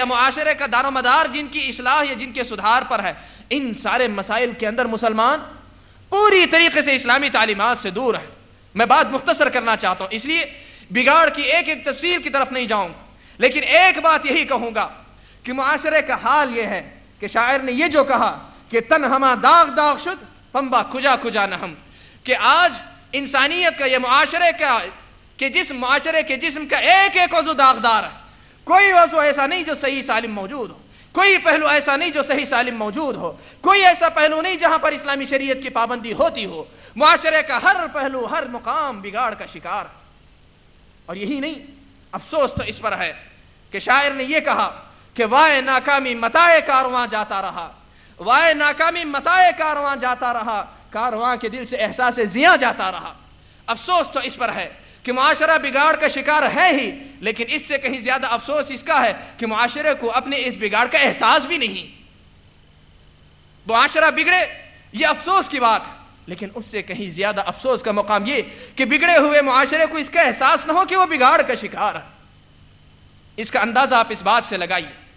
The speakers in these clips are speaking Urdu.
معاشرے کا دار و مدار جن کی اصلاح یا جن کے سدھار پر ہے، ان سارے مسائل کے اندر مسلمان پوری طریقے سے اسلامی تعلیمات سے دور ہے۔ میں بات مختصر کرنا چاہتا ہوں، اس لیے بگاڑ کی ایک ایک تفصیل کی طرف نہیں جاؤں گا، لیکن ایک بات یہی کہوں گا کہ معاشرے کا حال یہ ہے کہ شاعر نے یہ جو کہا کہ تن ہما داغ داغ شد پمبا کجا کجا نہم، کہ آج انسانیت کا یہ معاشرے کا کہ جس معاشرے کے جسم کا ایک ایک عضو داغدار ہے، کوئی عضو ایسا نہیں جو صحیح سالم موجود ہو، کوئی پہلو ایسا نہیں جو صحیح سالم موجود ہو، کوئی ایسا پہلو نہیں جہاں پر اسلامی شریعت کی پابندی ہوتی ہو۔ معاشرے کا ہر پہلو، ہر مقام بگاڑ کا شکار ہے۔ اور یہی نہیں، افسوس تو اس پر ہے کہ شاعر نے یہ کہا کہ وائے ناکامی متائے کارواں جاتا رہا، وائے ناکامی متائے کارواں جاتا رہا، کارواں کے دل سے احساس زیاں جاتا رہا۔ افسوس تو اس پر ہے کہ معاشرہ بگاڑ کا شکار ہے ہی، لیکن اس سے کہیں زیادہ افسوس اس کا ہے کہ معاشرے کو اپنے اس بگاڑ کا احساس بھی نہیں۔ معاشرہ بگڑے یہ افسوس کی بات ہے، لیکن اس سے کہیں زیادہ افسوس کا مقام یہ کہ بگڑے ہوئے معاشرے کو اس کا احساس نہ ہو کہ وہ بگاڑ کا شکار ہے۔ اس کا اندازہ آپ اس بات سے لگائیے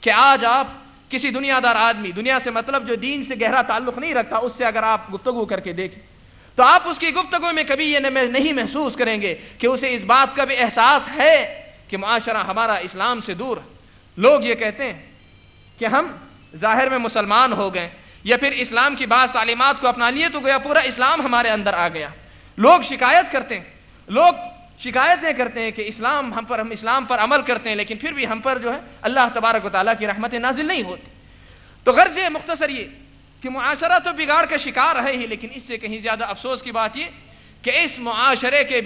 کہ آج آپ کسی دنیا دار آدمی، دنیا سے مطلب جو دین سے گہرا تعلق نہیں رکھتا، اس سے اگر آپ گفتگو کر کے دیکھیں تو آپ اس کی گفتگو میں کبھی یہ نہیں محسوس کریں گے کہ اسے اس بات کا بھی احساس ہے کہ معاشرہ ہمارا اسلام سے دور ہے۔ لوگ یہ کہتے ہیں کہ ہم ظاہر میں مسلمان ہو گئے یا پھر اسلام کی بعض تعلیمات کو اپنا لیے تو گویا پورا اسلام ہمارے اندر آ گیا۔ لوگ شکایت کرتے ہیں، لوگ شکایتیں کرتے ہیں کہ ہم اسلام پر عمل کرتے ہیں، لیکن پھر بھی ہم پر جو ہے اللہ تبارک و تعالیٰ کی رحمت نازل نہیں ہوتی۔ تو غرض مختصر یہ کہ معاشرہ تو بگاڑ کا شکار ہے ہی، لیکن اس سے کہیں زیادہ افسوس کی بات یہ کہ اس معاشرے کے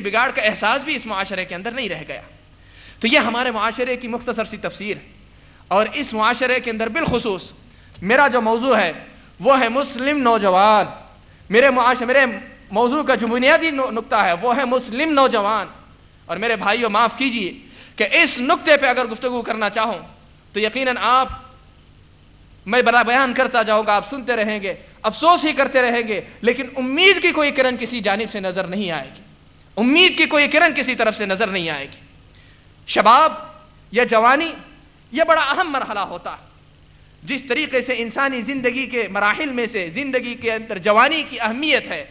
بگاڑ کا احساس بھی اس معاشرے کے اندر نہیں رہ گیا۔ تو یہ ہمارے معاشرے کی مختصر سی تفسیر ہے، اور اس معاشرے کے اندر بالخصوص میرا جو موضوع ہے وہ ہے مسلم نوجوان۔ میرے موضوع کا جو بنیادی نقطہ ہے وہ ہے مسلم نوجوان۔ اور میرے بھائیو معاف کیجئے کہ اس نقطے پہ اگر گفتگو کرنا چاہوں تو یقیناً میں بڑا بیان کرتا جاؤں گا، آپ سنتے رہیں گے، افسوس ہی کرتے رہیں گے، لیکن امید کی کوئی کرن کسی جانب سے نظر نہیں آئے گی، امید کی کوئی کرن کسی طرف سے نظر نہیں آئے گی۔ شباب یا جوانی یہ بڑا اہم مرحلہ ہوتا ہے۔ جس طریقے سے انسانی زندگی کے مراحل میں سے زندگی کے اندر جوانی کی اہمیت ہے،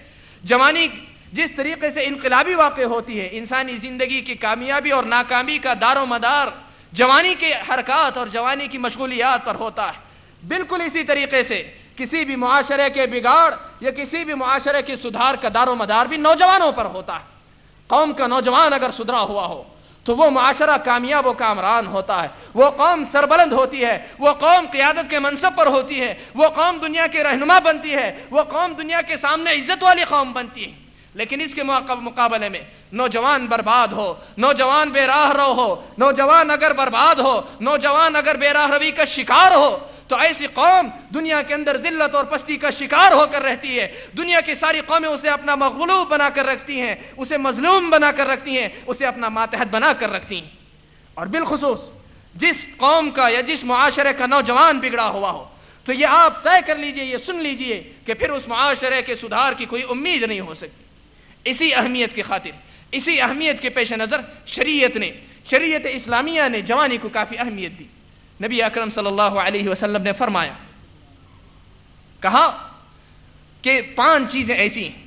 جوانی جس طریقے سے انقلابی واقع ہوتی ہے، انسانی زندگی کی کامیابی اور ناکامی کا دار و مدار جوانی کے حرکات اور جوانی کی مشغولیات پر ہوتا ہے، بالکل اسی طریقے سے کسی بھی معاشرے کے بگاڑ یا کسی بھی معاشرے کے سدھار کا دار و مدار بھی نوجوانوں پر ہوتا ہے۔ قوم کا نوجوان اگر سدھرا ہوا ہو تو وہ معاشرہ کامیاب و کامران ہوتا ہے، وہ قوم سربلند ہوتی ہے، وہ قوم قیادت کے منصب پر ہوتی ہے، وہ قوم دنیا کے رہنما بنتی ہے، وہ قوم دنیا کے سامنے عزت والی قوم بنتی ہے۔ لیکن اس کے مقابلے میں نوجوان برباد ہو، نوجوان بے راہ رو ہو، نوجوان اگر برباد ہو، نوجوان اگر بے راہ روی کا شکار ہو تو ایسی قوم دنیا کے اندر ذلت اور پستی کا شکار ہو کر رہتی ہے۔ دنیا کی ساری قومیں اسے اپنا مغلوب بنا کر رکھتی ہیں، اسے مظلوم بنا کر رکھتی ہیں، اسے اپنا ماتحت بنا کر رکھتی ہیں۔ اور بالخصوص جس قوم کا یا جس معاشرے کا نوجوان بگڑا ہوا ہو تو یہ آپ طے کر لیجئے، یہ سن لیجئے کہ پھر اس معاشرے کے سدھار کی کوئی امید نہیں ہو سکتی۔ اسی اہمیت کی خاطر، اسی اہمیت کے پیش نظر شریعت اسلامیہ نے جوانی کو کافی اہمیت دی۔ نبی اکرم صلی اللہ علیہ وسلم نے فرمایا، کہا کہ 5 چیزیں ایسی ہیں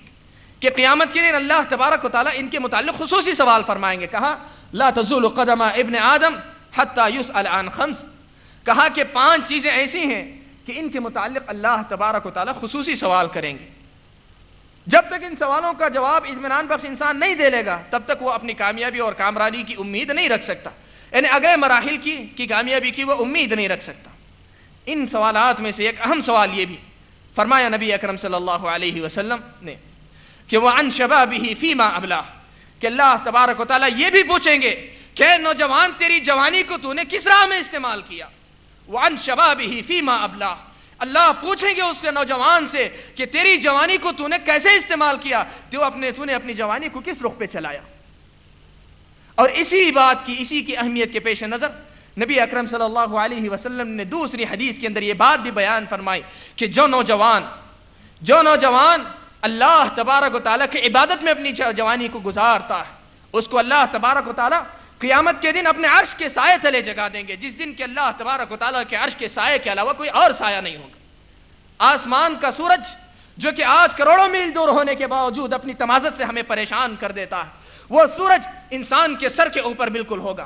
کہ قیامت کے دن اللہ تبارک و تعالیٰ ان کے متعلق خصوصی سوال فرمائیں گے۔ کہا لا تزول قدم ابن آدم حتی یسأل عن 5، کہا کہ 5 چیزیں ایسی ہیں کہ ان کے متعلق اللہ تبارک و تعالیٰ خصوصی سوال کریں گے۔ جب تک ان سوالوں کا جواب اطمینان بخش انسان نہیں دے لے گا تب تک وہ اپنی کامیابی اور کامرانی کی امید نہیں رکھ سکتا، یعنی اگلے مراحل کی کامیابی کی وہ امید نہیں رکھ سکتا۔ ان سوالات میں سے ایک اہم سوال یہ بھی فرمایا نبی اکرم صلی اللہ علیہ وسلم نے کہ وہ عن شبابہ فیما ابلاہ، کہ اللہ تبارک و تعالیٰ یہ بھی پوچھیں گے کہ نوجوان تیری جوانی کو تو نے کس راہ میں استعمال کیا۔ وعن شبابہ فیما ابلاہ، اللہ پوچھیں گے اس کے نوجوان سے کہ تیری جوانی کو تو نے کیسے استعمال کیا، تو نے اپنی جوانی کو کس رخ پہ چلایا۔ اور اسی کی اہمیت کے پیش نظر نبی اکرم صلی اللہ علیہ وسلم نے دوسری حدیث کے اندر یہ بات بھی بیان فرمائی کہ جو نوجوان اللہ تبارک و تعالیٰ کی عبادت میں اپنی جوانی کو گزارتا ہے اس کو اللہ تبارک و تعالیٰ قیامت کے دن اپنے عرش کے سائے تلے جگا دیں گے، جس دن کہ اللہ تبارک و تعالیٰ کے عرش کے سائے کے علاوہ کوئی اور سایہ نہیں ہوگا۔ آسمان کا سورج جو کہ آج کروڑوں میل دور ہونے کے باوجود اپنی تمازت سے ہمیں پریشان کر دیتا ہے، وہ سورج انسان کے سر کے اوپر بالکل ہوگا۔